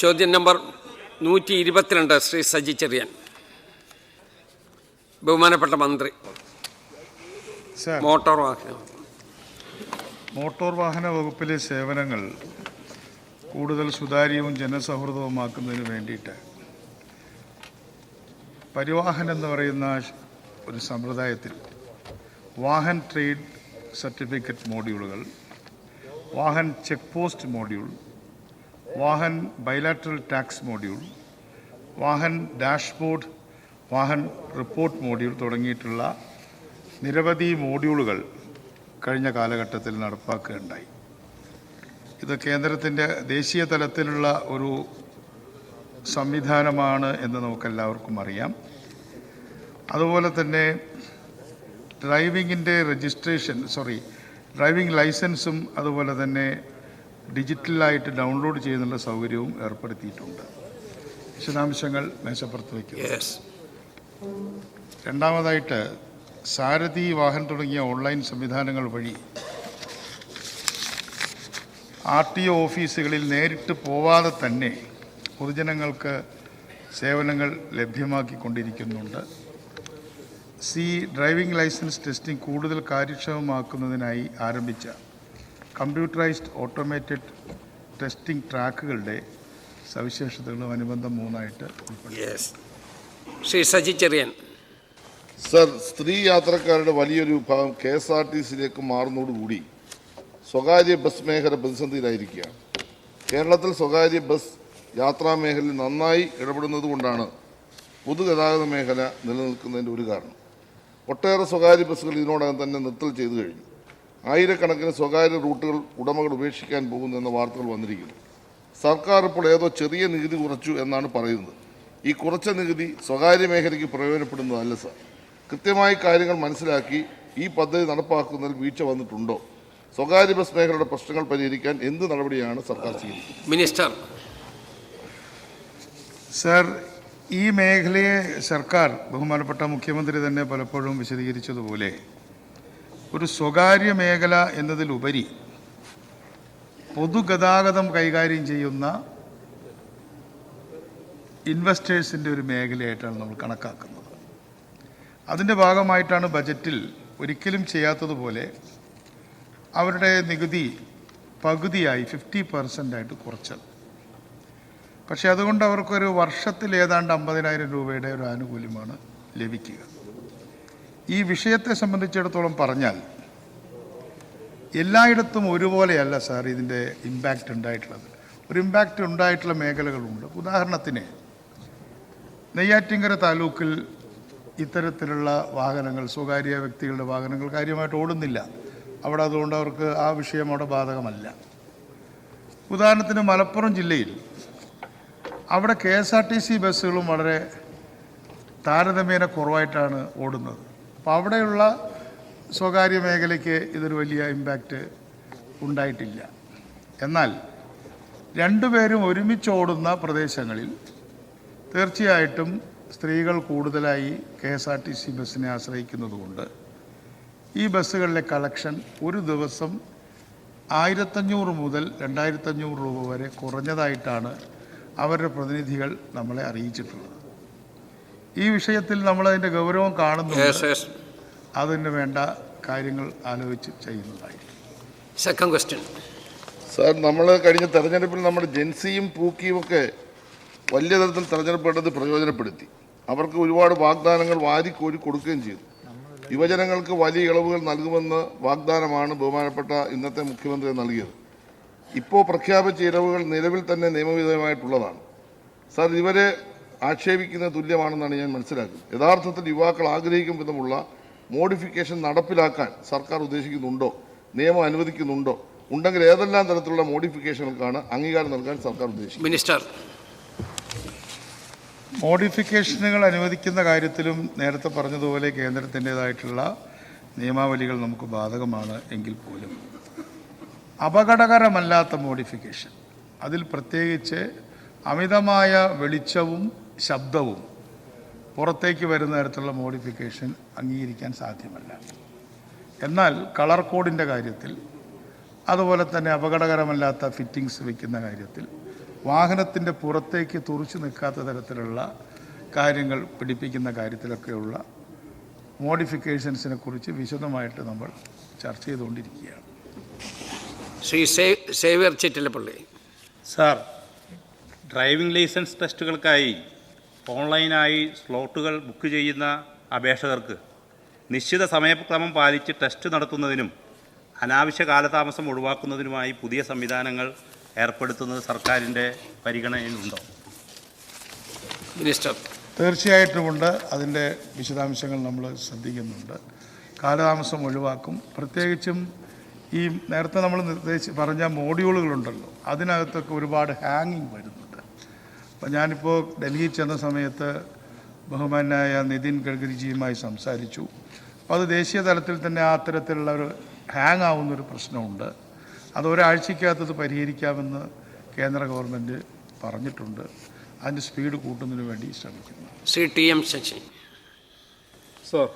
ചോദ്യം നമ്പർ 122 ശ്രീ സജി ചെറിയാൻ. ബഹുമാനപ്പെട്ട മന്ത്രി. മോട്ടോർ വാഹന വകുപ്പിലെ സേവനങ്ങൾ കൂടുതൽ സുതാര്യവും ജനസൗഹൃദവുമാക്കുന്നതിന് വേണ്ടിയിട്ട് പരിവാഹൻ എന്ന് പറയുന്ന ഒരു സമ്പ്രദായത്തിൽ വാഹൻ ട്രേഡ് സർട്ടിഫിക്കറ്റ് മോഡ്യൂളുകൾ, Vahan check post module, Vahan bilateral tax module, Vahan dashboard, Vahan report module തുടങ്ങിയിട്ടുള്ള നിരവധി മോഡ്യൂളുകൾ കഴിഞ്ഞ കാലഘട്ടത്തിൽ നടപ്പാക്കുകയുണ്ടായി. ഇത് കേന്ദ്രത്തിൻ്റെ ദേശീയ തലത്തിലുള്ള ഒരു സംവിധാനമാണ് എന്ന് നമുക്കെല്ലാവർക്കും അറിയാം. അതുപോലെ തന്നെ ഡ്രൈവിംഗ് ലൈസൻസും അതുപോലെ തന്നെ ഡിജിറ്റലായിട്ട് ഡൗൺലോഡ് ചെയ്യുന്നുള്ള സൗകര്യവും ഏർപ്പെടുത്തിയിട്ടുണ്ട്. വിശദാംശങ്ങൾ മേശപ്പുറത്ത് വയ്ക്കുക. രണ്ടാമതായിട്ട് സാരഥി, വാഹൻ തുടങ്ങിയ ഓൺലൈൻ സംവിധാനങ്ങൾ വഴി RTO ഓഫീസുകളിൽ നേരിട്ട് പോവാതെ തന്നെ പൊതുജനങ്ങൾക്ക് സേവനങ്ങൾ ലഭ്യമാക്കിക്കൊണ്ടിരിക്കുന്നുണ്ട്. ഡ്രൈവിംഗ് ലൈസൻസ് ടെസ്റ്റിംഗ് കൂടുതൽ കാര്യക്ഷമമാക്കുന്നതിനായി ആരംഭിച്ച കമ്പ്യൂട്ടറൈസ്ഡ് ഓട്ടോമേറ്റഡ് ടെസ്റ്റിംഗ് ട്രാക്കുകളുടെ സവിശേഷതകളും അനുബന്ധം 3ആയിട്ട് ശ്രീ സജി ചെറിയാൻ. സർ, സ്ത്രീ യാത്രക്കാരുടെ വലിയൊരു വിഭാഗം KSRTCയിലേക്ക് മാറുന്നതോടുകൂടി സ്വകാര്യ ബസ് മേഖല പ്രതിസന്ധിയിലായിരിക്കുകയാണ്. കേരളത്തിൽ സ്വകാര്യ ബസ് യാത്രാ മേഖലയിൽ നന്നായി ഇടപെടുന്നത് കൊണ്ടാണ് പൊതുഗതാഗത മേഖല നിലനിൽക്കുന്നതിൻ്റെ ഒരു കാരണം. ഒട്ടേറെ സ്വകാര്യ ബസ്സുകൾ ഇതിനോടകം തന്നെ നിർത്തൽ ചെയ്തു കഴിഞ്ഞു. ആയിരക്കണക്കിന് സ്വകാര്യ റൂട്ടുകൾ ഉടമകൾ ഉപേക്ഷിക്കാൻ പോകുന്നു എന്ന വാർത്തകൾ വന്നിരിക്കുന്നു. സർക്കാർ ഇപ്പോൾ ഏതോ ചെറിയ നികുതി കുറച്ചു എന്നാണ് പറയുന്നത്. ഈ കുറച്ച നികുതി സ്വകാര്യ മേഖലയ്ക്ക് പ്രയോജനപ്പെടുന്നതല്ല സർ. കൃത്യമായി കാര്യങ്ങൾ മനസ്സിലാക്കി ഈ പദ്ധതി നടപ്പാക്കുന്നതിൽ വീഴ്ച വന്നിട്ടുണ്ടോ? സ്വകാര്യ ബസ് മേഖലയുടെ പ്രശ്നങ്ങൾ പരിഹരിക്കാൻ എന്ത് നടപടിയാണ് സർക്കാർ സ്വീകരിക്കുന്നത്? മിനിസ്റ്റർ. സർ, ഈ മേഖലയെ സർക്കാർ, ബഹുമാനപ്പെട്ട മുഖ്യമന്ത്രി തന്നെ പലപ്പോഴും വിശദീകരിച്ചതുപോലെ, ഒരു സ്വകാര്യ മേഖല എന്നതിലുപരി പൊതുഗതാഗതം കൈകാര്യം ചെയ്യുന്ന ഇൻവെസ്റ്റേഴ്സിൻ്റെ ഒരു മേഖലയായിട്ടാണ് നമ്മൾ കണക്കാക്കുന്നത്. അതിൻ്റെ ഭാഗമായിട്ടാണ് ബജറ്റിൽ ഒരിക്കലും ചെയ്യാത്തതുപോലെ അവരുടെ നികുതി പകുതിയായി 50% കുറച്ചത്. പക്ഷേ അതുകൊണ്ട് അവർക്കൊരു വർഷത്തിൽ ഏതാണ്ട് 50,000 രൂപയുടെ ഒരു ആനുകൂല്യമാണ് ലഭിക്കുക. ഈ വിഷയത്തെ സംബന്ധിച്ചിടത്തോളം പറഞ്ഞാൽ എല്ലായിടത്തും ഒരുപോലെയല്ല സാർ ഇതിൻ്റെ ഇമ്പാക്റ്റ് ഉണ്ടായിട്ടുള്ളത്. ഒരു ഇമ്പാക്റ്റ് ഉണ്ടായിട്ടുള്ള മേഖലകളുണ്ട്. ഉദാഹരണത്തിന് നെയ്യാറ്റിൻകര താലൂക്കിൽ ഇത്തരത്തിലുള്ള വാഹനങ്ങൾ, സ്വകാര്യ വ്യക്തികളുടെ വാഹനങ്ങൾ കാര്യമായിട്ട് ഓടുന്നില്ല. അവിടെ അതുകൊണ്ട് അവർക്ക് ആ വിഷയം അവിടെ ബാധകമല്ല. ഉദാഹരണത്തിന് മലപ്പുറം ജില്ലയിൽ അവിടെ KSRTC ബസ്സുകളും വളരെ താരതമ്യേന കുറവായിട്ടാണ് ഓടുന്നത്. അപ്പോൾ അവിടെയുള്ള സ്വകാര്യ മേഖലയ്ക്ക് ഇതൊരു വലിയ ഇമ്പാക്റ്റ് ഉണ്ടായിട്ടില്ല. എന്നാൽ രണ്ടുപേരും ഒരുമിച്ച് ഓടുന്ന പ്രദേശങ്ങളിൽ തീർച്ചയായിട്ടും സ്ത്രീകൾ കൂടുതലായി KSRTC ബസ്സിനെ ആശ്രയിക്കുന്നതുകൊണ്ട് ഈ ബസ്സുകളിലെ കളക്ഷൻ ഒരു ദിവസം 1500 മുതൽ 2500 രൂപ വരെ കുറഞ്ഞതായിട്ടാണ് അവരുടെ പ്രതിനിധികൾ നമ്മളെ അറിയിച്ചിട്ടുള്ളത്. ഈ വിഷയത്തിൽ നമ്മളതിൻ്റെ ഗൗരവം കാണുന്നുണ്ട്. അതിന് വേണ്ട കാര്യങ്ങൾ ആലോചിച്ച് ചെയ്യുന്നതായിരിക്കും. Second question. സാർ, നമ്മൾ കഴിഞ്ഞ തെരഞ്ഞെടുപ്പിൽ നമ്മുടെ ജെൻസിയും പൂക്കിയും ഒക്കെ വലിയ തരത്തിൽ തെരഞ്ഞെടുപ്പ് പ്രയോജനപ്പെടുത്തി. അവർക്ക് ഒരുപാട് വാഗ്ദാനങ്ങൾ വാരിക്കോരി കൊടുക്കുകയും ചെയ്തു. യുവജനങ്ങൾക്ക് വലിയ ഇളവുകൾ നൽകുമെന്ന് വാഗ്ദാനമാണ് ബഹുമാനപ്പെട്ട ഇന്നത്തെ മുഖ്യമന്ത്രി നൽകിയത്. ഇപ്പോൾ പ്രഖ്യാപിച്ച ഇളവുകൾ നിലവിൽ തന്നെ നിയമവിധേയമായിട്ടുള്ളതാണ്. സാർ, ഇവരെ ആക്ഷേപിക്കുന്നത് തുല്യമാണെന്നാണ് ഞാൻ മനസ്സിലാക്കുന്നത്. യഥാർത്ഥത്തിൽ യുവാക്കൾ ആഗ്രഹിക്കും വിധമുള്ള മോഡിഫിക്കേഷൻ നടപ്പിലാക്കാൻ സർക്കാർ ഉദ്ദേശിക്കുന്നുണ്ടോ? നിയമം അനുവദിക്കുന്നുണ്ടോ? ഉണ്ടെങ്കിൽ ഏതെല്ലാം തരത്തിലുള്ള മോഡിഫിക്കേഷനുകൾക്കാണ് അംഗീകാരം നൽകാൻ സർക്കാർ ഉദ്ദേശിക്കുന്നത്? മിനിസ്റ്റർ. മോഡിഫിക്കേഷനുകൾ അനുവദിക്കുന്ന കാര്യത്തിലും നേരത്തെ പറഞ്ഞതുപോലെ കേന്ദ്രത്തിൻ്റേതായിട്ടുള്ള നിയമാവലികൾ നമുക്ക് ബാധകമാണ്. എങ്കിൽ പോലും അപകടകരമല്ലാത്ത മോഡിഫിക്കേഷൻ, അതിൽ പ്രത്യേകിച്ച് അമിതമായ വെളിച്ചവും ശബ്ദവും പുറത്തേക്ക് വരുന്ന തരത്തിലുള്ള മോഡിഫിക്കേഷൻ അംഗീകരിക്കാൻ സാധ്യമല്ല. എന്നാൽ കളർ കോഡിൻ്റെ കാര്യത്തിൽ, അതുപോലെ തന്നെ അപകടകരമല്ലാത്ത ഫിറ്റിങ്സ് വയ്ക്കുന്ന കാര്യത്തിൽ വാഹനത്തിൻ്റെ പുറത്തേക്ക് തുറച്ചു നിൽക്കാത്ത തരത്തിലുള്ള കാര്യങ്ങൾ പിടിപ്പിക്കുന്ന കാര്യത്തിലൊക്കെയുള്ള മോഡിഫിക്കേഷൻസിനെ കുറിച്ച് വിശദമായിട്ട് നമ്മൾ ചർച്ച ചെയ്തുകൊണ്ടിരിക്കുകയാണ്. Shri Xavier Chittilappilly. Sir, driving licence ടെസ്റ്റുകൾക്കായി ഓൺലൈനായി സ്ലോട്ടുകൾ ബുക്ക് ചെയ്യുന്ന അപേക്ഷകർക്ക് നിശ്ചിത സമയക്രമം പാലിച്ച് ടെസ്റ്റ് നടത്തുന്നതിനും അനാവശ്യ കാലതാമസം ഒഴിവാക്കുന്നതിനുമായി പുതിയ സംവിധാനങ്ങൾ ഏർപ്പെടുത്തുന്നത് സർക്കാരിൻ്റെ പരിഗണനയിലുണ്ടോ? മിനിസ്റ്റർ. തീർച്ചയായിട്ടുമുണ്ട്. അതിൻ്റെ വിശദാംശങ്ങൾ നമ്മൾ ശ്രദ്ധിക്കുന്നുണ്ട്. കാലതാമസം ഒഴിവാക്കും. പ്രത്യേകിച്ചും ഈ നേരത്തെ നമ്മൾ പറഞ്ഞ മോഡ്യൂളുകളുണ്ടല്ലോ, അതിനകത്തൊക്കെ ഒരുപാട് ഹാങ്ങിങ് വരുന്നുണ്ട്. അപ്പം ഞാനിപ്പോൾ ഡൽഹിയിൽ ചെന്ന സമയത്ത് ബഹുമാനായ നിതിൻ ഗഡ്കരിജിയുമായി സംസാരിച്ചു. അപ്പോൾ അത് ദേശീയ തലത്തിൽ തന്നെ ആ തരത്തിലുള്ള ഒരു ഹാങ് ആവുന്നൊരു പ്രശ്നമുണ്ട്. അത് ഒരാഴ്ചക്കകത്തത് പരിഹരിക്കാമെന്ന് കേന്ദ്ര ഗവൺമെൻറ് പറഞ്ഞിട്ടുണ്ട്. അതിൻ്റെ സ്പീഡ് കൂട്ടുന്നതിന് വേണ്ടി ശ്രമിക്കുന്നു. Shri T M Sasi. Sir,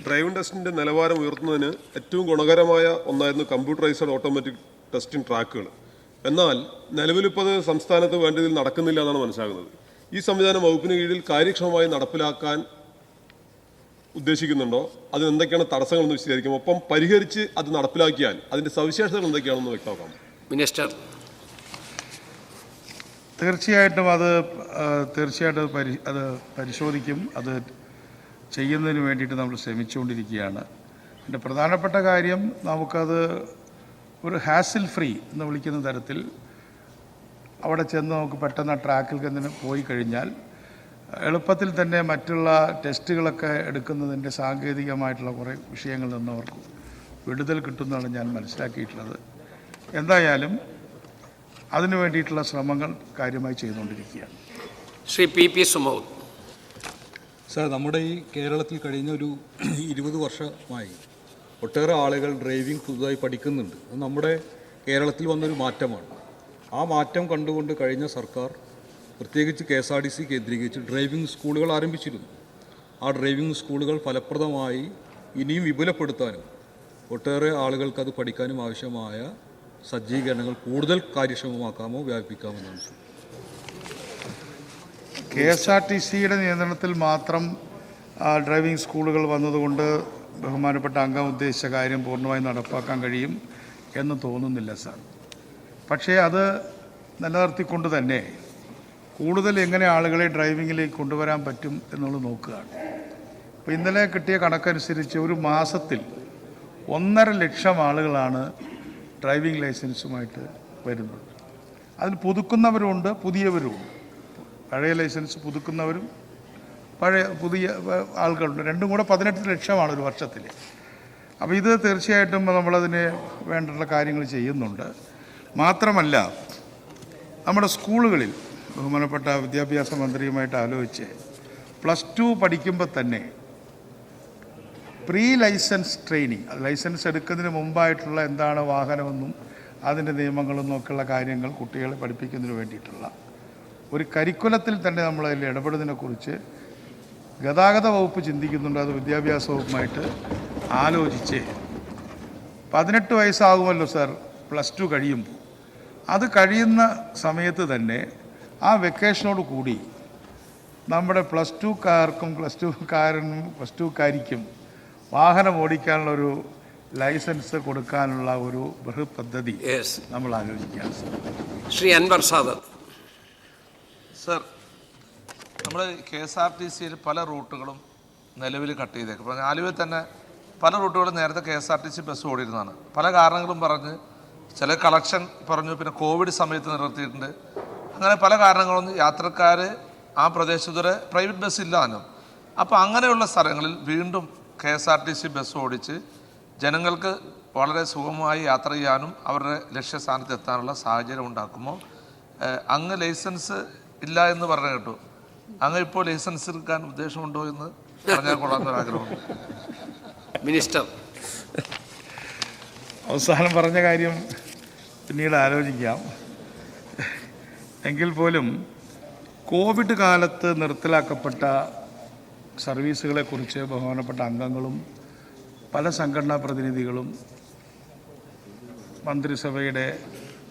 driving ടെസ്റ്റിൻ്റെ നിലവാരം ഉയർത്തുന്നതിന് ഏറ്റവും ഗുണകരമായ ഒന്നായിരുന്നു കമ്പ്യൂട്ടറൈസ്ഡ് ഓട്ടോമാറ്റിക് ടെസ്റ്റിംഗ് ട്രാക്കുകൾ. എന്നാൽ നിലവിലിപ്പോൾ അത് സംസ്ഥാനത്ത് വേണ്ടതിൽ നടക്കുന്നില്ല എന്നാണ് മനസ്സിലാകുന്നത്. ഈ സംവിധാനം വകുപ്പിന് കീഴിൽ കാര്യക്ഷമമായി നടപ്പിലാക്കാൻ ഉദ്ദേശിക്കുന്നുണ്ടോ? അതിന് എന്തൊക്കെയാണ് തടസ്സങ്ങളെന്ന് വിശദീകരിക്കും. ഒപ്പം പരിഹരിച്ച് അത് നടപ്പിലാക്കിയാൽ അതിൻ്റെ സവിശേഷതകൾ എന്തൊക്കെയാണെന്ന് വ്യക്തമാക്കാം. മിനിസ്റ്റർ. തീർച്ചയായിട്ടും അത് പരിശോധിക്കും. അത് ചെയ്യുന്നതിന് വേണ്ടിയിട്ട് നമ്മൾ ശ്രമിച്ചുകൊണ്ടിരിക്കുകയാണ്. എൻ്റെ പ്രധാനപ്പെട്ട കാര്യം, നമുക്കത് ഒരു ഹാസിൽ ഫ്രീ എന്ന് വിളിക്കുന്ന തരത്തിൽ അവിടെ ചെന്ന് നമുക്ക് പെട്ടെന്ന് ട്രാക്കിൽ തന്നെ പോയി കഴിഞ്ഞാൽ എളുപ്പത്തിൽ തന്നെ മറ്റുള്ള ടെസ്റ്റുകളൊക്കെ എടുക്കുന്നതിൻ്റെ സാങ്കേതികമായിട്ടുള്ള കുറേ വിഷയങ്ങളിൽ നിന്ന് അവർക്ക് വിടുതൽ കിട്ടുന്നതാണ് ഞാൻ മനസ്സിലാക്കിയിട്ടുള്ളത്. എന്തായാലും അതിനു വേണ്ടിയിട്ടുള്ള ശ്രമങ്ങൾ കാര്യമായി ചെയ്തുകൊണ്ടിരിക്കുകയാണ്. Shri P P Sumod. Sir, നമ്മുടെ ഈ കേരളത്തിൽ കഴിഞ്ഞ ഒരു 20 വർഷമായി ഒട്ടേറെ ആളുകൾ ഡ്രൈവിംഗ് പുതുതായി പഠിക്കുന്നുണ്ട്. അത് നമ്മുടെ കേരളത്തിൽ വന്നൊരു മാറ്റമാണ്. ആ മാറ്റം കണ്ടുകൊണ്ട് കഴിഞ്ഞ സർക്കാർ പ്രത്യേകിച്ച് KSRTC കേന്ദ്രീകരിച്ച് ഡ്രൈവിംഗ് സ്കൂളുകൾ ആരംഭിച്ചിരുന്നു. ആ ഡ്രൈവിംഗ് സ്കൂളുകൾ ഫലപ്രദമായി ഇനിയും വിപുലപ്പെടുത്താനും ഒട്ടേറെ ആളുകൾക്ക് അത് പഠിക്കാനും ആവശ്യമായ സജ്ജീകരണങ്ങൾ കൂടുതൽ കാര്യക്ഷമമാക്കാമോ വ്യാപിപ്പിക്കാമോ എന്നാണ്. KSRTCയുടെ നിയന്ത്രണത്തിൽ മാത്രം ഡ്രൈവിംഗ് സ്കൂളുകൾ വന്നതുകൊണ്ട് ബഹുമാനപ്പെട്ട അംഗം ഉദ്ദേശിച്ച കാര്യം പൂർണ്ണമായി നടപ്പാക്കാൻ കഴിയും എന്ന് തോന്നുന്നില്ല സാർ. പക്ഷേ അത് നിലനിർത്തിക്കൊണ്ട് തന്നെ കൂടുതൽ എങ്ങനെ ആളുകളെ ഡ്രൈവിങ്ങിലേക്ക് കൊണ്ടുവരാൻ പറ്റും എന്നുള്ളത് നോക്കുകയാണ്. അപ്പോൾ ഇന്നലെ കിട്ടിയ കണക്കനുസരിച്ച് ഒരു മാസത്തിൽ 1.5 ലക്ഷം ആളുകളാണ് ഡ്രൈവിംഗ് ലൈസൻസുമായിട്ട് വരുന്നത്. അതിൽ പുതുക്കുന്നവരുമുണ്ട്, പുതിയവരുമുണ്ട്. പഴയ ലൈസൻസ് പുതുക്കുന്നവരും പുതിയ ആളുകളുണ്ട്. രണ്ടും കൂടെ 18 ലക്ഷമാണ് ഒരു വർഷത്തിൽ. അപ്പോൾ ഇത് തീർച്ചയായിട്ടും നമ്മളതിന് വേണ്ടുള്ള കാര്യങ്ങൾ ചെയ്യുന്നുണ്ട്. മാത്രമല്ല, നമ്മുടെ സ്കൂളുകളിൽ ബഹുമാനപ്പെട്ട വിദ്യാഭ്യാസ മന്ത്രിയുമായിട്ട് ആലോചിച്ച് +2 പഠിക്കുമ്പോൾ തന്നെ പ്രീ ലൈസൻസ് ട്രെയിനിങ്, ലൈസൻസ് എടുക്കുന്നതിന് മുമ്പായിട്ടുള്ള എന്താണ് വാഹനമെന്നും അതിൻ്റെ നിയമങ്ങളെന്നും ഒക്കെയുള്ള കാര്യങ്ങൾ കുട്ടികളെ പഠിപ്പിക്കുന്നതിന് വേണ്ടിയിട്ടുള്ള ഒരു കരിക്കുലത്തിൽ തന്നെ നമ്മളതിൽ ഇടപെടുന്നതിനെക്കുറിച്ച് ഗതാഗത വകുപ്പ് ചിന്തിക്കുന്നുണ്ട്. അത് വിദ്യാഭ്യാസ വകുപ്പുമായിട്ട് ആലോചിച്ച് 18 വയസ്സാകുമല്ലോ സാർ +2 കഴിയുമ്പോൾ. അത് കഴിയുന്ന സമയത്ത് തന്നെ ആ വെക്കേഷനോട് കൂടി നമ്മുടെ +2കാർക്കും +2കാരിക്കും വാഹനം ഓടിക്കാനുള്ളൊരു ലൈസൻസ് കൊടുക്കാനുള്ള ഒരു ബൃഹത് പദ്ധതി നമ്മൾ ആലോചിക്കുകയാണ് സാർ. ശ്രീ അൻവർ സാദത്ത്. സർ, നമ്മൾ KSRTCയിൽ പല റൂട്ടുകളും നിലവിൽ കട്ട് ചെയ്തേക്കും. ഇപ്പോൾ ആലുവയിൽ തന്നെ പല റൂട്ടുകളും നേരത്തെ KSRTC ബസ് ഓടിയിരുന്നതാണ്. പല കാരണങ്ങളും പറഞ്ഞ് ചില കളക്ഷൻ പറഞ്ഞു, പിന്നെ കോവിഡ് സമയത്ത് നിർത്തിയിട്ടുണ്ട്. അങ്ങനെ പല കാരണങ്ങളൊന്നും യാത്രക്കാർ ആ പ്രദേശത്തുകൂടെ പ്രൈവറ്റ് ബസ് ഇല്ലാനും. അപ്പോൾ അങ്ങനെയുള്ള സ്ഥലങ്ങളിൽ വീണ്ടും KSRTC ബസ് ഓടിച്ച് ജനങ്ങൾക്ക് വളരെ സുഗമമായി യാത്ര ചെയ്യാനും അവരുടെ ലക്ഷ്യസ്ഥാനത്ത് എത്താനുള്ള സാഹചര്യം ഉണ്ടാക്കുമ്പോൾ അങ്ങ് ലൈസൻസ് ഇല്ല എന്ന് പറഞ്ഞു കേട്ടു. അങ്ങ് ഇപ്പോൾ ലൈസൻസ് എടുക്കാൻ ഉദ്ദേശമുണ്ടോ എന്ന് പറഞ്ഞാൽ കൊള്ളാമെന്നൊരാഗ്രഹമുണ്ട്. മിനിസ്റ്റർ. അവസാനം പറഞ്ഞ കാര്യം പിന്നീട് ആലോചിക്കാം. എങ്കിൽ പോലും കോവിഡ് കാലത്ത് നിർത്തലാക്കപ്പെട്ട സർവീസുകളെക്കുറിച്ച് ബഹുമാനപ്പെട്ട അംഗങ്ങളും പല സംഘടനാ പ്രതിനിധികളും മന്ത്രിസഭയുടെ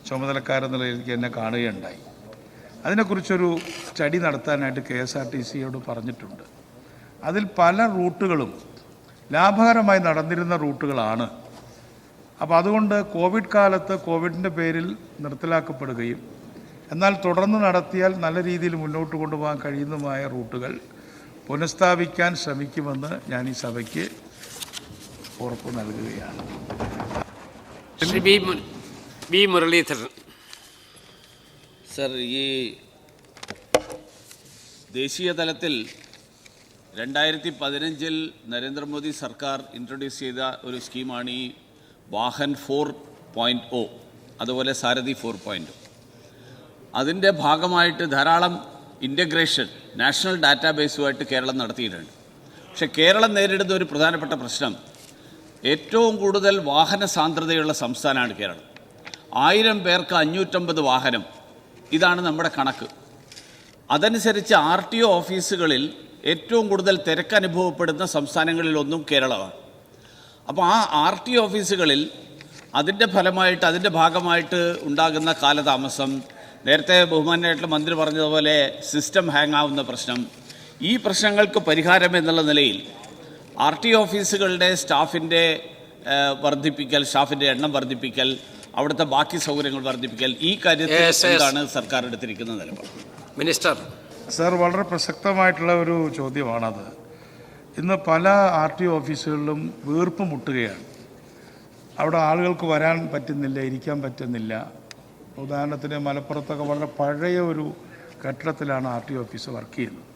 ചുമതലക്കാരെന്ന നിലയിലേക്ക് എന്നെ കാണുകയുണ്ടായി. അതിനെക്കുറിച്ചൊരു സ്റ്റഡി നടത്താനായിട്ട് KSRTCയോട് പറഞ്ഞിട്ടുണ്ട്. അതിൽ പല റൂട്ടുകളും ലാഭകരമായി നടന്നിരുന്ന റൂട്ടുകളാണ്. അപ്പോൾ അതുകൊണ്ട് കോവിഡ് കാലത്ത് കോവിഡിൻ്റെ പേരിൽ നിർത്തലാക്കപ്പെടുകയും എന്നാൽ തുടർന്ന് നടത്തിയാൽ നല്ല രീതിയിൽ മുന്നോട്ട് കൊണ്ടുപോകാൻ കഴിയുന്നതുമായ റൂട്ടുകൾ പുനഃസ്ഥാപിക്കാൻ ശ്രമിക്കുമെന്ന് ഞാൻ ഈ സഭയ്ക്ക് ഉറപ്പ് നൽകുകയാണ്. ശ്രീ ബി മുരളീധരൻ. സർ, ഈ ദേശീയ തലത്തിൽ 2015 നരേന്ദ്രമോദി സർക്കാർ ഇൻട്രൊഡ്യൂസ് ചെയ്ത ഒരു സ്കീമാണ് ഈ വാഹൻ 4.0, അതുപോലെ സാരഥി 4.0. അതിൻ്റെ ഭാഗമായിട്ട് ധാരാളം ഇൻ്റഗ്രേഷൻ നാഷണൽ ഡാറ്റാബേസുമായിട്ട് കേരളം നടത്തിയിട്ടുണ്ട്. പക്ഷേ കേരളം നേരിടുന്ന ഒരു പ്രധാനപ്പെട്ട പ്രശ്നം, ഏറ്റവും കൂടുതൽ വാഹന സാന്ദ്രതയുള്ള സംസ്ഥാനമാണ് കേരളം. 1000 പേർക്ക് 550 വാഹനം, ഇതാണ് നമ്മുടെ കണക്ക്. അതനുസരിച്ച് RTO ഓഫീസുകളിൽ ഏറ്റവും കൂടുതൽ തിരക്ക് അനുഭവപ്പെടുന്ന സംസ്ഥാനങ്ങളിലൊന്നും കേരളമാണ്. അപ്പോൾ ആ RTO ഓഫീസുകളിൽ അതിൻ്റെ ഫലമായിട്ട്, അതിൻ്റെ ഭാഗമായിട്ട് ഉണ്ടാകുന്ന കാലതാമസം, നേരത്തെ ബഹുമാന്യമായിട്ടുള്ള മന്ത്രി പറഞ്ഞതുപോലെ സിസ്റ്റം ഹാങ് ആവുന്ന പ്രശ്നം, ഈ പ്രശ്നങ്ങൾക്ക് പരിഹാരം എന്നുള്ള നിലയിൽ RTO ഓഫീസുകളുടെ സ്റ്റാഫിൻ്റെ എണ്ണം വർദ്ധിപ്പിക്കൽ, അവിടുത്തെ ബാക്കി സൗകര്യങ്ങൾ വർദ്ധിപ്പിക്കൽ, ഈ കാര്യത്തിൽ എന്താണ് സർക്കാർ എടുത്തിരിക്കുന്ന നിലപാട്? മിനിസ്റ്റർ. സർ, വളരെ പ്രസക്തമായിട്ടുള്ള ഒരു ചോദ്യമാണത്. ഇന്ന് പല RTO ഓഫീസുകളിലും വീർപ്പ് മുട്ടുകയാണ്. അവിടെ ആളുകൾക്ക് വരാൻ പറ്റുന്നില്ല, ഇരിക്കാൻ പറ്റുന്നില്ല. ഉദാഹരണത്തിന് മലപ്പുറത്തൊക്കെ വളരെ പഴയ ഒരു കെട്ടിടത്തിലാണ് RTO ഓഫീസ് വർക്ക് ചെയ്യുന്നത്.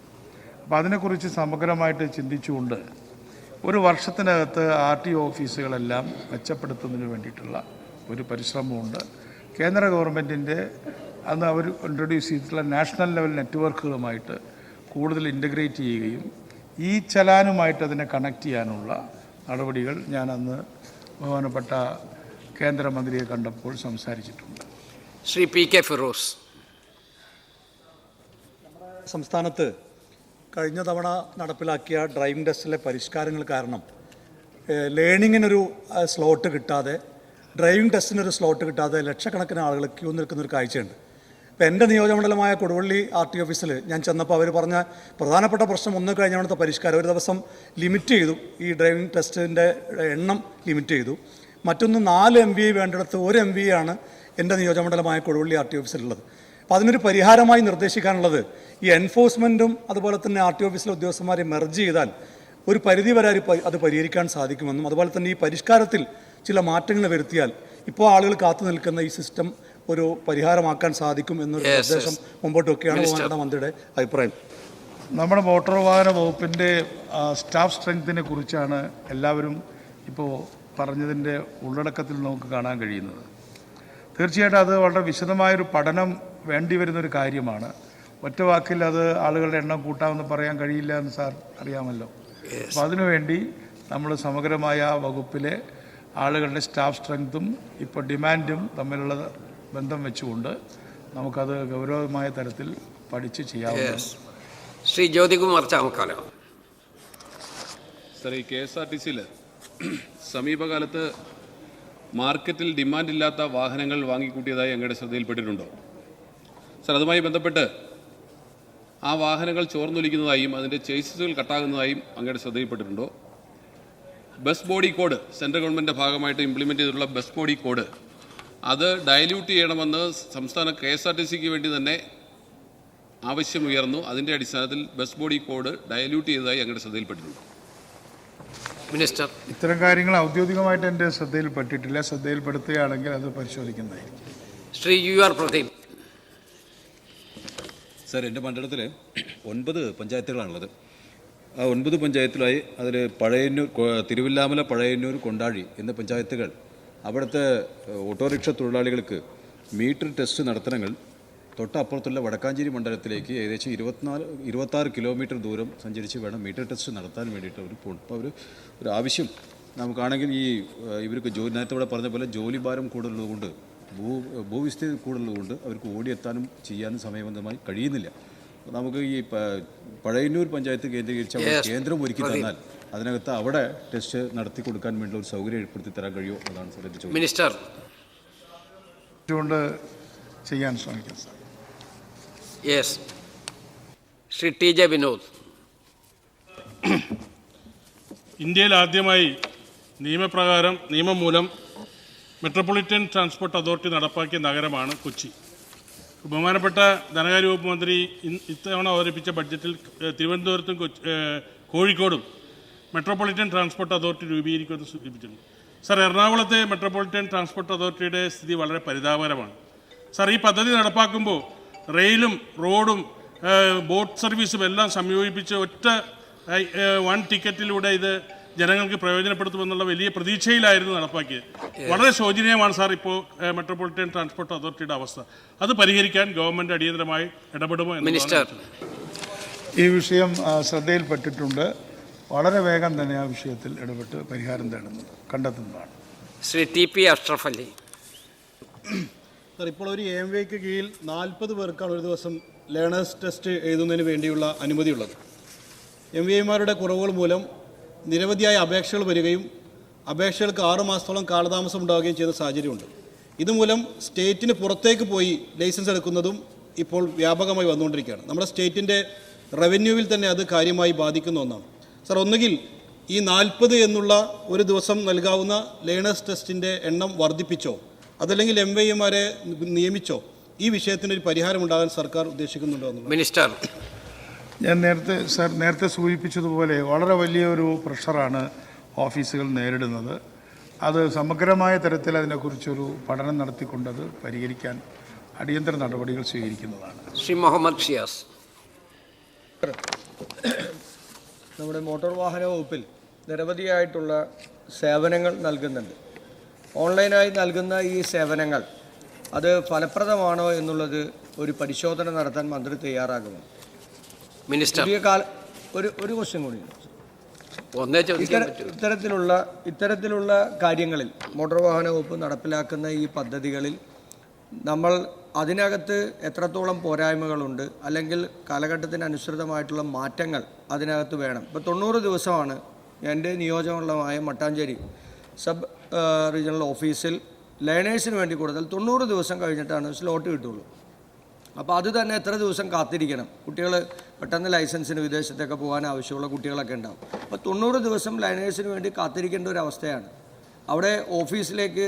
അപ്പോൾ അതിനെക്കുറിച്ച് സമഗ്രമായിട്ട് ചിന്തിച്ചുകൊണ്ട് ഒരു വർഷത്തിനകത്ത് RTO ഓഫീസുകളെല്ലാം മെച്ചപ്പെടുത്തുന്നതിന് വേണ്ടിയിട്ടുള്ള ഒരു പരിശ്രമമുണ്ട്. കേന്ദ്ര ഗവൺമെൻറ്റിൻ്റെ അന്ന് അവർ ഇൻട്രൊഡ്യൂസ് ചെയ്തിട്ടുള്ള നാഷണൽ ലെവൽ നെറ്റ്വർക്കുകളുമായിട്ട് കൂടുതൽ ഇൻ്റഗ്രേറ്റ് ചെയ്യുകയും ഈ ചലാനുമായിട്ട് അതിനെ കണക്ട് ചെയ്യാനുള്ള നടപടികൾ ഞാൻ അന്ന് ബഹുമാനപ്പെട്ട കേന്ദ്രമന്ത്രിയെ കണ്ടപ്പോൾ സംസാരിച്ചിട്ടുണ്ട്. ശ്രീ PK ഫിറോസ്. സംസ്ഥാനത്ത് കഴിഞ്ഞ തവണ നടപ്പിലാക്കിയ ഡ്രൈവിംഗ് ടെസ്റ്റിലെ പരിഷ്കാരങ്ങൾ കാരണം ലേണിങ്ങിനൊരു സ്ലോട്ട് കിട്ടാതെ, ഡ്രൈവിംഗ് ടെസ്റ്റിനൊരു സ്ലോട്ട് കിട്ടാതെ ലക്ഷക്കണക്കിന് ആളുകൾ ക്യൂ നിൽക്കുന്നൊരു കാഴ്ചയുണ്ട്. ഇപ്പോൾ എൻ്റെ നിയോജകമണ്ഡലമായ കൊടുവള്ളി RTO ഓഫീസിൽ ഞാൻ ചെന്നപ്പോൾ അവർ പറഞ്ഞ പ്രധാനപ്പെട്ട പ്രശ്നം, ഒന്ന് കഴിഞ്ഞ പരിഷ്കാരം, ഒരു ദിവസം ലിമിറ്റ് ചെയ്തു, ഈ ഡ്രൈവിംഗ് ടെസ്റ്റിൻ്റെ എണ്ണം ലിമിറ്റ് ചെയ്തു. മറ്റൊന്ന് 4 MVA വേണ്ടിടത്ത് 1 MVA ആണ് എൻ്റെ നിയോജകമണ്ഡലമായ കൊടുവള്ളി RTO ഓഫീസിലുള്ളത്. അപ്പോൾ അതിനൊരു പരിഹാരമായി നിർദ്ദേശിക്കാനുള്ളത്, ഈ എൻഫോഴ്സ്മെൻറ്റും അതുപോലെ തന്നെ RTO ഓഫീസിലെ ഉദ്യോഗസ്ഥന്മാരെ മെർജ് ചെയ്താൽ ഒരു പരിധി വരെ അത് പരിഹരിക്കാൻ സാധിക്കുമെന്നും, അതുപോലെ തന്നെ ഈ പരിഷ്കാരത്തിൽ ചില മാറ്റങ്ങൾ വരുത്തിയാൽ ഇപ്പോൾ ആളുകൾ കാത്തു നിൽക്കുന്ന ഈ സിസ്റ്റം ഒരു പരിഹാരമാക്കാൻ സാധിക്കും എന്നൊരു നിർദ്ദേശം മുമ്പോട്ട് വെക്കുകയാണ് ബഹുമാനപ്പെട്ട മന്ത്രിയുടെ അഭിപ്രായം. നമ്മുടെ മോട്ടോർ വാഹന വകുപ്പിൻ്റെ സ്റ്റാഫ് സ്ട്രെങ്തിനെ കുറിച്ചാണ് എല്ലാവരും ഇപ്പോൾ പറഞ്ഞതിൻ്റെ ഉള്ളടക്കത്തിൽ നമുക്ക് കാണാൻ കഴിയുന്നത്. തീർച്ചയായിട്ടും അത് വളരെ വിശദമായൊരു പഠനം വേണ്ടി വരുന്നൊരു കാര്യമാണ്. ഒറ്റ വാക്കിൽ അത് ആളുകളുടെ എണ്ണം കൂട്ടാമെന്ന് പറയാൻ കഴിയില്ല എന്ന് സാർ അറിയാമല്ലോ. അപ്പോൾ അതിനുവേണ്ടി നമ്മൾ സമഗ്രമായ വകുപ്പിലെ ആളുകളുടെ സ്റ്റാഫ് സ്ട്രെങ്തും ഇപ്പോൾ ഡിമാൻഡും തമ്മിലുള്ള ബന്ധം വെച്ചുകൊണ്ട് നമുക്കത് ഗൗരവമായ തരത്തിൽ പഠിച്ച് ചെയ്യാവുന്നതാണ്. ശ്രീ ജ്യോതികുമാർ ചാമക്കാല. സാർ, ഈ KSRTCയിൽ സമീപകാലത്ത് മാർക്കറ്റിൽ ഡിമാൻഡില്ലാത്ത വാഹനങ്ങൾ വാങ്ങിക്കൂട്ടിയതായി അങ്ങയുടെ ശ്രദ്ധയിൽപ്പെട്ടിട്ടുണ്ടോ? സാർ, അതുമായി ബന്ധപ്പെട്ട് ആ വാഹനങ്ങൾ ചോർന്നൊലിക്കുന്നതായും അതിൻ്റെ ചേസിസുകൾ കട്ടാകുന്നതായും അങ്ങയുടെ ശ്രദ്ധയിൽപ്പെട്ടിട്ടുണ്ടോ? ബസ് ബോഡി കോഡ്, സെൻട്രൽ ഗവൺമെൻറ്റിൻ്റെ ഭാഗമായിട്ട് ഇംപ്ലിമെൻ്റ് ചെയ്തിട്ടുള്ള ബസ് ബോഡി കോഡ്, അത് ഡയല്യൂട്ട് ചെയ്യണമെന്ന് സംസ്ഥാന KSRTCക്ക് വേണ്ടി തന്നെ ആവശ്യമുയർന്നു. അതിൻ്റെ അടിസ്ഥാനത്തിൽ ബസ് ബോഡി കോഡ് ഡയല്യൂട്ട് ചെയ്തതായി അങ്ങയുടെ ശ്രദ്ധയിൽപ്പെട്ടിട്ടുണ്ട്. മിനിസ്റ്റർ. ഇത്തരം കാര്യങ്ങൾ ഔദ്യോഗികമായിട്ട് എൻ്റെ ശ്രദ്ധയിൽപ്പെട്ടിട്ടില്ല. ശ്രദ്ധയിൽപ്പെടുത്തുകയാണെങ്കിൽ അത് പരിശോധിക്കുന്നതായിരിക്കും. ശ്രീ UR പ്രദീപ്. സാർ, എൻ്റെ മണ്ഡലത്തിൽ 9 പഞ്ചായത്തുകളാണുള്ളത്. ആ 9 പഞ്ചായത്തിലായി അതിൽ പഴയന്നൂർ, തിരുവില്ലാമല, പഴയന്നൂർ, കൊണ്ടാഴി എന്ന പഞ്ചായത്തുകൾ അവിടുത്തെ ഓട്ടോറിക്ഷ തൊഴിലാളികൾക്ക് മീറ്റർ ടെസ്റ്റ് നടത്തണമെങ്കിൽ തൊട്ടപ്പുറത്തുള്ള വടക്കാഞ്ചേരി മണ്ഡലത്തിലേക്ക് ഏകദേശം 26 കിലോമീറ്റർ ദൂരം സഞ്ചരിച്ച് വേണം മീറ്റർ ടെസ്റ്റ് നടത്താൻ വേണ്ടിയിട്ട് അവർ പോകും. അപ്പോൾ ഒരു ആവശ്യം നമുക്കാണെങ്കിൽ ഇവർക്ക് നേരത്തെ ഇവിടെ പറഞ്ഞ പോലെ ജോലി ഭാരം കൂടുതലുള്ളതുകൊണ്ട്, ഭൂവിസ്തൃതി കൂടുതലുള്ളതുകൊണ്ട് അവർക്ക് ഓടിയെത്താനും ചെയ്യാനും സമയബന്ധമായി കഴിയുന്നില്ല. നമുക്ക് ഈ പഴയന്നൂർ പഞ്ചായത്ത് കേന്ദ്രീകരിച്ച് കേന്ദ്രം ഒരുക്കി തന്നാൽ അതിനകത്ത് അവിടെ ടെസ്റ്റ് നടത്തി കൊടുക്കാൻ വേണ്ടി ഒരു സൗകര്യം ഏർപ്പെടുത്തി തരാൻ കഴിയുമോ? അതാണ് സാർ എൻ്റെ ചോദ്യം. മിനിസ്റ്റർ. ഇതുകൊണ്ട് ചെയ്യാൻ ശ്രമിക്കാം sir. Yes. Shri T J Vinod. ഇന്ത്യയിൽ ആദ്യമായി നിയമം മൂലം മെട്രോപൊളിറ്റൻ ട്രാൻസ്പോർട്ട് അതോറിറ്റി നടപ്പാക്കിയ നഗരമാണ് കൊച്ചി. ബഹുമാനപ്പെട്ട ധനകാര്യ വകുപ്പ് മന്ത്രി ഇത്തവണ അവതരിപ്പിച്ച ബഡ്ജറ്റിൽ തിരുവനന്തപുരത്തും കോഴിക്കോടും മെട്രോപൊളിറ്റൻ ട്രാൻസ്പോർട്ട് അതോറിറ്റി രൂപീകരിക്കുമെന്ന് സൂചിപ്പിച്ചിട്ടുണ്ട്. സാർ, എറണാകുളത്തെ മെട്രോപൊളിറ്റൻ ട്രാൻസ്പോർട്ട് അതോറിറ്റിയുടെ സ്ഥിതി വളരെ പരിതാപകരമാണ്. സാർ, ഈ പദ്ധതി നടപ്പാക്കുമ്പോൾ റെയിലും റോഡും ബോട്ട് സർവീസും എല്ലാം സംയോജിപ്പിച്ച് ഒറ്റ വൺ ടിക്കറ്റിലൂടെ ഇത് ജനങ്ങൾക്ക് പ്രയോജനപ്പെടുത്തുമെന്നുള്ള വലിയ പ്രതീക്ഷയിലായിരുന്നു നടപ്പാക്കിയത്. വളരെ ശോചനീയമാണ് സാർ ഇപ്പോൾ മെട്രോപൊളിറ്റൻ ട്രാൻസ്പോർട്ട് അതോറിറ്റിയുടെ അവസ്ഥ. അത് പരിഹരിക്കാൻ ഗവൺമെൻറ് അടിയന്തരമായി ഇടപെടുമോ എന്ന് മിനിസ്റ്റർ. ഈ വിഷയം ശ്രദ്ധയിൽപ്പെട്ടിട്ടുണ്ട്. വളരെ വേഗം തന്നെ ആ വിഷയത്തിൽ ഇടപെട്ട് പരിഹാരം കണ്ടെത്തുന്നതാണ്. Shri T P Ashraf Ali. Sir, ഇപ്പോൾ ഒരു AMVAയ്ക്ക് കീഴിൽ 40 പേർക്കാണ് ഒരു ദിവസം ലേണേഴ്സ് ടെസ്റ്റ് എഴുതുന്നതിന് വേണ്ടിയുള്ള അനുമതിയുള്ളത്. MVAമാരുടെ കുറവുകൾ മൂലം നിരവധിയായ അപേക്ഷകൾ വരികയും അപേക്ഷകൾക്ക് 6 മാസത്തോളം കാലതാമസം ഉണ്ടാവുകയും ചെയ്ത സാഹചര്യമുണ്ട്. ഇതുമൂലം സ്റ്റേറ്റിന് പുറത്തേക്ക് പോയി ലൈസൻസ് എടുക്കുന്നതും ഇപ്പോൾ വ്യാപകമായി വന്നുകൊണ്ടിരിക്കുകയാണ്. നമ്മുടെ സ്റ്റേറ്റിൻ്റെ റവന്യൂവിൽ തന്നെ അത് കാര്യമായി ബാധിക്കുന്ന ഒന്നാണ്. സാർ, ഒന്നുകിൽ ഈ 40 എന്നുള്ള ഒരു ദിവസം നൽകാവുന്ന ലേണേഴ്സ് ടെസ്റ്റിൻ്റെ എണ്ണം വർദ്ധിപ്പിച്ചോ അതല്ലെങ്കിൽ MVAമാരെ നിയമിച്ചോ ഈ വിഷയത്തിന് ഒരു പരിഹാരം ഉണ്ടാകാൻ സർക്കാർ ഉദ്ദേശിക്കുന്നുണ്ടോ എന്നുള്ളത്. മിനിസ്റ്റർ. ഞാൻ നേരത്തെ സൂചിപ്പിച്ചതുപോലെ വളരെ വലിയൊരു പ്രഷറാണ് ഓഫീസുകൾ നേരിടുന്നത്. അത് സമഗ്രമായ തരത്തിൽ അതിനെക്കുറിച്ചൊരു പഠനം നടത്തിക്കൊണ്ടത് പരിഹരിക്കാൻ അടിയന്തര നടപടികൾ സ്വീകരിക്കുന്നതാണ്. ശ്രീ മുഹമ്മദ് ഷിയാസ്. നമ്മുടെ മോട്ടോർ വാഹന വകുപ്പിൽ നിരവധിയായിട്ടുള്ള സേവനങ്ങൾ നൽകുന്നുണ്ട്. ഓൺലൈനായി നൽകുന്ന ഈ സേവനങ്ങൾ അത് ഫലപ്രദമാണോ എന്നുള്ളത് ഒരു പരിശോധന നടത്താൻ മന്ത്രി തയ്യാറാകുമോ? മിനിസ്റ്റർ. ഒരു ക്വസ്റ്റ്യൻ കൂടി. ഇത്തരത്തിലുള്ള കാര്യങ്ങളിൽ മോട്ടോർ വാഹന വകുപ്പ് നടപ്പിലാക്കുന്ന ഈ പദ്ധതികളിൽ നമ്മൾ അതിനകത്ത് എത്രത്തോളം പോരായ്മകളുണ്ട് അല്ലെങ്കിൽ കാലഘട്ടത്തിനനുസൃതമായിട്ടുള്ള മാറ്റങ്ങൾ അതിനകത്ത് വേണം. ഇപ്പോൾ 90 ദിവസമാണ് എൻ്റെ നിയോജകമണ്ഡലമായ മട്ടാഞ്ചേരി സബ് റീജിയണൽ ഓഫീസിൽ ലേണേഴ്സിന് വേണ്ടി കൊടുത്താൽ 90 ദിവസം കഴിഞ്ഞിട്ടാണ് സ്ലോട്ട് കിട്ടുള്ളൂ. അപ്പോൾ അത് തന്നെ എത്ര ദിവസം കാത്തിരിക്കണം? കുട്ടികൾ പെട്ടെന്ന് ലൈസൻസിന് വിദേശത്തൊക്കെ പോകാൻ ആവശ്യമുള്ള കുട്ടികളൊക്കെ ഉണ്ടാവും. അപ്പോൾ 90 ദിവസം ലേണേഴ്സിന് വേണ്ടി കാത്തിരിക്കേണ്ട ഒരു അവസ്ഥയാണ്. അവിടെ ഓഫീസിലേക്ക്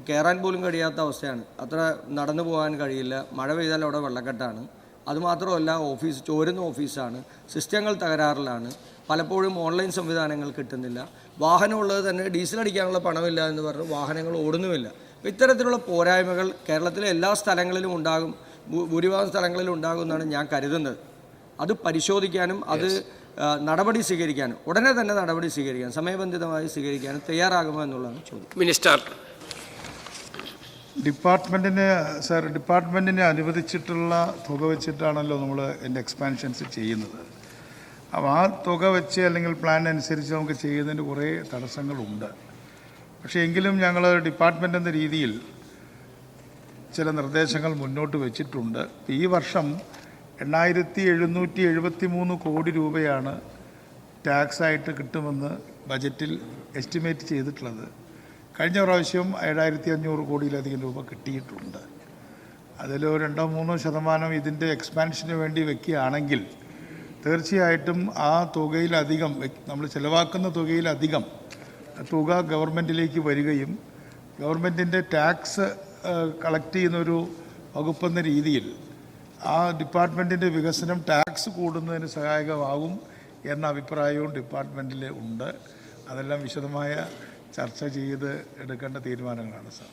കയറാൻ പോലും കഴിയാത്ത അവസ്ഥയാണ്. അത്ര നടന്നു പോകാൻ കഴിയില്ല. മഴ പെയ്താൽ അവിടെ വെള്ളക്കെട്ടാണ്. അതുമാത്രമല്ല, ഓഫീസ് ചോരുന്ന ഓഫീസാണ്. സിസ്റ്റങ്ങൾ തകരാറിലാണ്. പലപ്പോഴും ഓൺലൈൻ സംവിധാനങ്ങൾ കിട്ടുന്നില്ല. വാഹനമുള്ളത് തന്നെ ഡീസൽ അടിക്കാനുള്ള പണമില്ല എന്ന് പറഞ്ഞ് വാഹനങ്ങൾ ഓടുന്നുമില്ല. അപ്പോൾ ഇത്തരത്തിലുള്ള പോരായ്മകൾ കേരളത്തിലെ എല്ലാ സ്ഥലങ്ങളിലും ഉണ്ടാകും, ഭൂരിഭാഗം സ്ഥലങ്ങളിലും ഉണ്ടാകുമെന്നാണ് ഞാൻ കരുതുന്നത്. അത് പരിശോധിക്കാനും അത് നടപടി സ്വീകരിക്കാനും ഉടനെ തന്നെ നടപടി സ്വീകരിക്കാനും സമയബന്ധിതമായി സ്വീകരിക്കാനും തയ്യാറാകുമോ എന്നുള്ളതാണ് ചോദ്യം. മിനിസ്റ്റർ. ഡിപ്പാർട്ട്മെൻറ്റിനെ അനുവദിച്ചിട്ടുള്ള തുക വെച്ചിട്ടാണല്ലോ നമ്മൾ എൻ്റെ എക്സ്പാൻഷൻസ് ചെയ്യുന്നത്. അപ്പോൾ ആ തുക വെച്ച് അല്ലെങ്കിൽ പ്ലാൻ അനുസരിച്ച് നമുക്ക് ചെയ്യുന്നതിന് കുറേ തടസ്സങ്ങളുണ്ട്. പക്ഷേ എങ്കിലും ഞങ്ങൾ ഡിപ്പാർട്ട്മെൻ്റ് എന്ന രീതിയിൽ ചില നിർദ്ദേശങ്ങൾ മുന്നോട്ട് വെച്ചിട്ടുണ്ട്. ഈ വർഷം 8773 കോടി രൂപയാണ് ടാക്സായിട്ട് കിട്ടുമെന്ന് ബജറ്റിൽ എസ്റ്റിമേറ്റ് ചെയ്തിട്ടുള്ളത്. കഴിഞ്ഞ പ്രാവശ്യം 7500 കോടിയിലധികം രൂപ കിട്ടിയിട്ടുണ്ട്. അതിൽ 2-3% ഇതിൻ്റെ എക്സ്പാൻഷന് വേണ്ടി വയ്ക്കുകയാണെങ്കിൽ തീർച്ചയായിട്ടും ആ തുകയിലധികം നമ്മൾ ചിലവാക്കുന്ന തുകയിലധികം തുക ഗവൺമെൻറ്റിലേക്ക് വരികയും ഗവൺമെൻറ്റിൻ്റെ ടാക്സ് കളക്ട് ചെയ്യുന്നൊരു വകുപ്പെന്ന രീതിയിൽ ആ ഡിപ്പാർട്ട്മെൻറ്റിൻ്റെ വികസനം ടാക്സ് കൂടുന്നതിന് സഹായകമാകും എന്ന അഭിപ്രായവും ഡിപ്പാർട്ട്മെൻറ്റിൽ ഉണ്ട്. അതെല്ലാം വിശദമായ ചർച്ച ചെയ്ത് എടുക്കേണ്ട തീരുമാനങ്ങളാണ് സാർ.